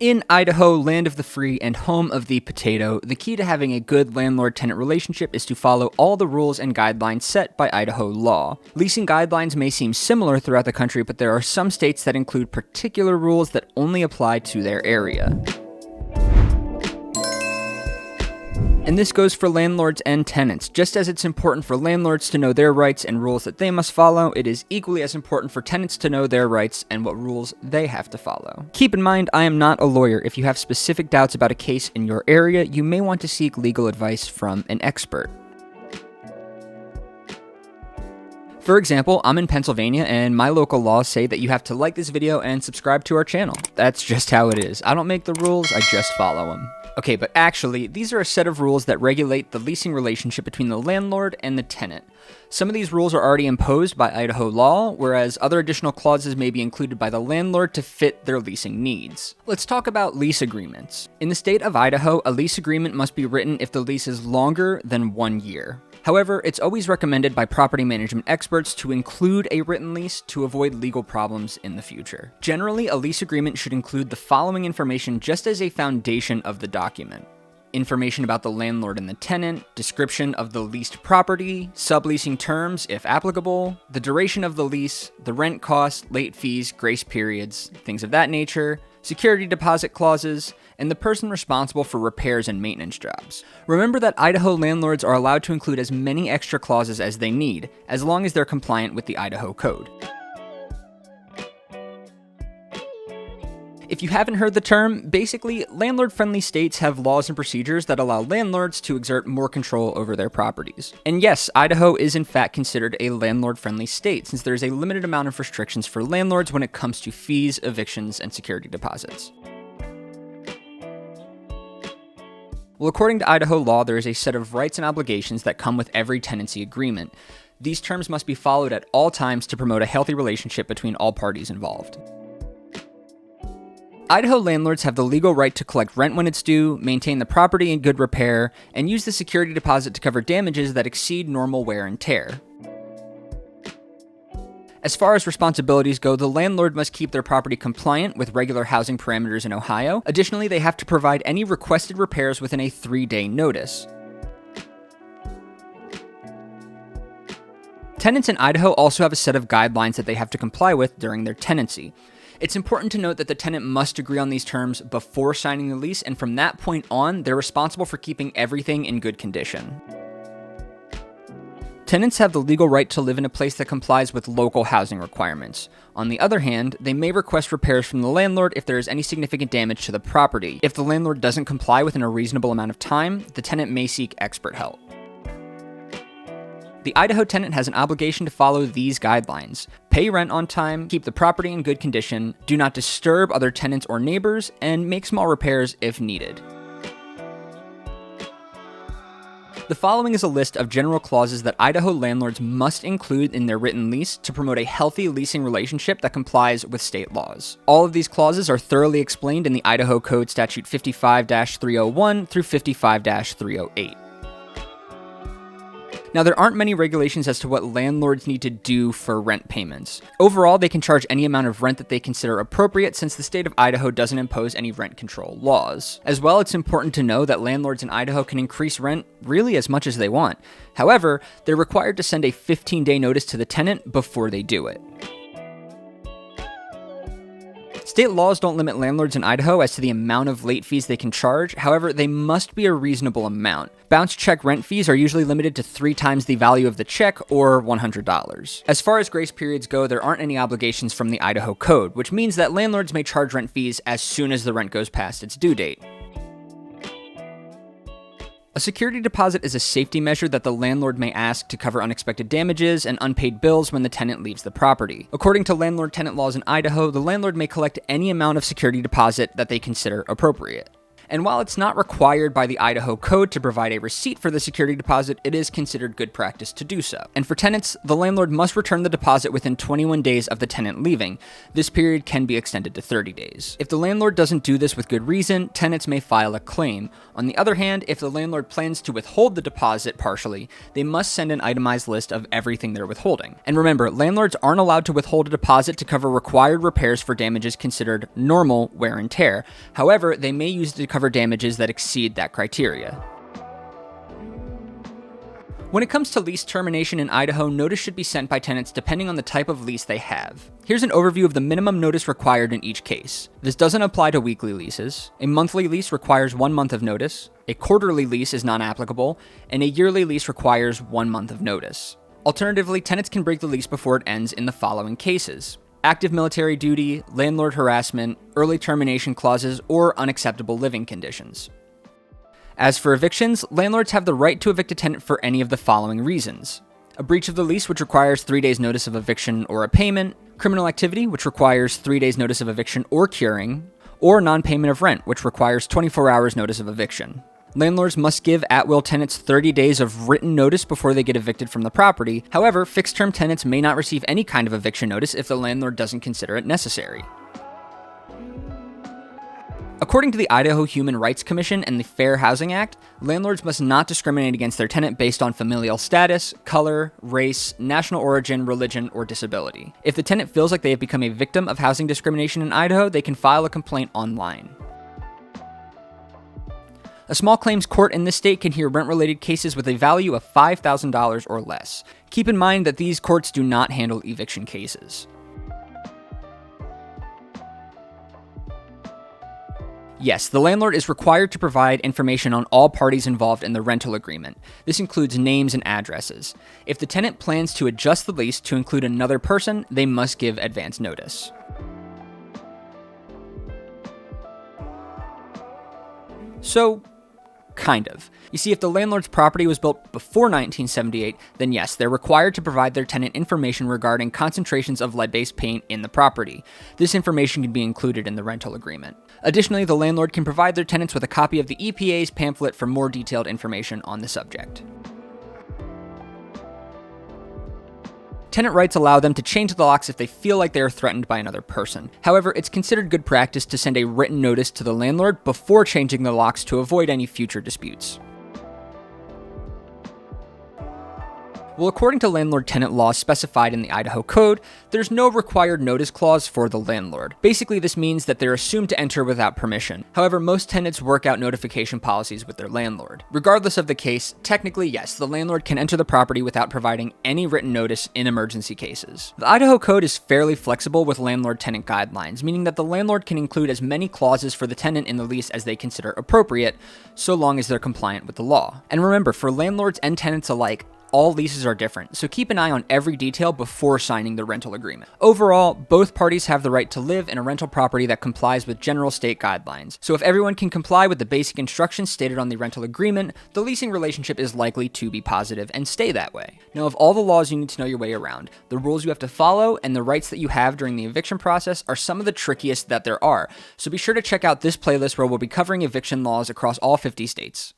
In Idaho, land of the free and home of the potato, the key to having a good landlord-tenant relationship is to follow all the rules and guidelines set by Idaho law. Leasing guidelines may seem similar throughout the country, but there are some states that include particular rules that only apply to their area. And this goes for landlords and tenants. Just as it's important for landlords to know their rights and rules that they must follow, it is equally as important for tenants to know their rights and what rules they have to follow. Keep in mind, I am not a lawyer. If you have specific doubts about a case in your area, you may want to seek legal advice from an expert. For example, I'm in Pennsylvania and my local laws say that you have to like this video and subscribe to our channel. That's just how it is. I don't make the rules, I just follow them. Okay, but actually, these are a set of rules that regulate the leasing relationship between the landlord and the tenant. Some of these rules are already imposed by Idaho law, whereas other additional clauses may be included by the landlord to fit their leasing needs. Let's talk about lease agreements. In the state of Idaho, a lease agreement must be written if the lease is longer than 1 year. However, it's always recommended by property management experts to include a written lease to avoid legal problems in the future. Generally, a lease agreement should include the following information just as a foundation of the document: information about the landlord and the tenant, description of the leased property, subleasing terms if applicable, the duration of the lease, the rent cost, late fees, grace periods, things of that nature, security deposit clauses, and the person responsible for repairs and maintenance jobs. Remember that Idaho landlords are allowed to include as many extra clauses as they need, as long as they're compliant with the Idaho Code. If you haven't heard the term, basically, landlord-friendly states have laws and procedures that allow landlords to exert more control over their properties. And yes, Idaho is in fact considered a landlord-friendly state, since there's a limited amount of restrictions for landlords when it comes to fees, evictions, and security deposits. Well, according to Idaho law, there is a set of rights and obligations that come with every tenancy agreement. These terms must be followed at all times to promote a healthy relationship between all parties involved. Idaho landlords have the legal right to collect rent when it's due, maintain the property in good repair, and use the security deposit to cover damages that exceed normal wear and tear. As far as responsibilities go, the landlord must keep their property compliant with regular housing parameters in Ohio. Additionally, they have to provide any requested repairs within a 3-day notice. Tenants in Idaho also have a set of guidelines that they have to comply with during their tenancy. It's important to note that the tenant must agree on these terms before signing the lease, and from that point on, they're responsible for keeping everything in good condition. Tenants have the legal right to live in a place that complies with local housing requirements. On the other hand, they may request repairs from the landlord if there is any significant damage to the property. If the landlord doesn't comply within a reasonable amount of time, the tenant may seek expert help. The Idaho tenant has an obligation to follow these guidelines: pay rent on time, keep the property in good condition, do not disturb other tenants or neighbors, and make small repairs if needed. The following is a list of general clauses that Idaho landlords must include in their written lease to promote a healthy leasing relationship that complies with state laws. All of these clauses are thoroughly explained in the Idaho Code Statute 55-301 through 55-308. Now, there aren't many regulations as to what landlords need to do for rent payments. Overall, they can charge any amount of rent that they consider appropriate, since the state of Idaho doesn't impose any rent control laws. As well, it's important to know that landlords in Idaho can increase rent really as much as they want. However, they're required to send a 15-day notice to the tenant before they do it. State laws don't limit landlords in Idaho as to the amount of late fees they can charge. However, they must be a reasonable amount. Bounce check rent fees are usually limited to 3 times the value of the check, or $100. As far as grace periods go, there aren't any obligations from the Idaho Code, which means that landlords may charge rent fees as soon as the rent goes past its due date. A security deposit is a safety measure that the landlord may ask to cover unexpected damages and unpaid bills when the tenant leaves the property. According to landlord-tenant laws in Idaho, the landlord may collect any amount of security deposit that they consider appropriate. And while it's not required by the Idaho Code to provide a receipt for the security deposit, it is considered good practice to do so. And for tenants, the landlord must return the deposit within 21 days of the tenant leaving. This period can be extended to 30 days. If the landlord doesn't do this with good reason, tenants may file a claim. On the other hand, if the landlord plans to withhold the deposit partially, they must send an itemized list of everything they're withholding. And remember, landlords aren't allowed to withhold a deposit to cover required repairs for damages considered normal wear and tear. However, they may use it to cover damages that exceed that criteria. When it comes to lease termination in Idaho, notice should be sent by tenants depending on the type of lease they have. Here's an overview of the minimum notice required in each case. This doesn't apply to weekly leases. A monthly lease requires 1 month of notice, a quarterly lease is non-applicable, and a yearly lease requires 1 month of notice. Alternatively, tenants can break the lease before it ends in the following cases: active military duty, landlord harassment, early termination clauses, or unacceptable living conditions. As for evictions, landlords have the right to evict a tenant for any of the following reasons: a breach of the lease, which requires 3 days notice of eviction or a payment, criminal activity, which requires 3 days notice of eviction or curing, or non-payment of rent, which requires 24 hours notice of eviction. Landlords must give at-will tenants 30 days of written notice before they get evicted from the property. However, fixed-term tenants may not receive any kind of eviction notice if the landlord doesn't consider it necessary. According to the Idaho Human Rights Commission and the Fair Housing Act, landlords must not discriminate against their tenant based on familial status, color, race, national origin, religion, or disability. If the tenant feels like they have become a victim of housing discrimination in Idaho, they can file a complaint online. A small claims court in this state can hear rent-related cases with a value of $5,000 or less. Keep in mind that these courts do not handle eviction cases. Yes, the landlord is required to provide information on all parties involved in the rental agreement. This includes names and addresses. If the tenant plans to adjust the lease to include another person, they must give advance notice. So, kind of. You see, if the landlord's property was built before 1978, then yes, they're required to provide their tenant information regarding concentrations of lead-based paint in the property. This information can be included in the rental agreement. Additionally, the landlord can provide their tenants with a copy of the EPA's pamphlet for more detailed information on the subject. Tenant rights allow them to change the locks if they feel like they are threatened by another person. However, it's considered good practice to send a written notice to the landlord before changing the locks to avoid any future disputes. Well, according to landlord-tenant laws specified in the Idaho Code, there's no required notice clause for the landlord. Basically, this means that they're assumed to enter without permission. However, most tenants work out notification policies with their landlord. Regardless of the case, technically, yes, the landlord can enter the property without providing any written notice in emergency cases. The Idaho Code is fairly flexible with landlord-tenant guidelines, meaning that the landlord can include as many clauses for the tenant in the lease as they consider appropriate, so long as they're compliant with the law. And remember, for landlords and tenants alike, all leases are different, so keep an eye on every detail before signing the rental agreement. Overall, both parties have the right to live in a rental property that complies with general state guidelines. So if everyone can comply with the basic instructions stated on the rental agreement, the leasing relationship is likely to be positive and stay that way. Now, of all the laws you need to know your way around, the rules you have to follow and the rights that you have during the eviction process are some of the trickiest that there are. So be sure to check out this playlist where we'll be covering eviction laws across all 50 states.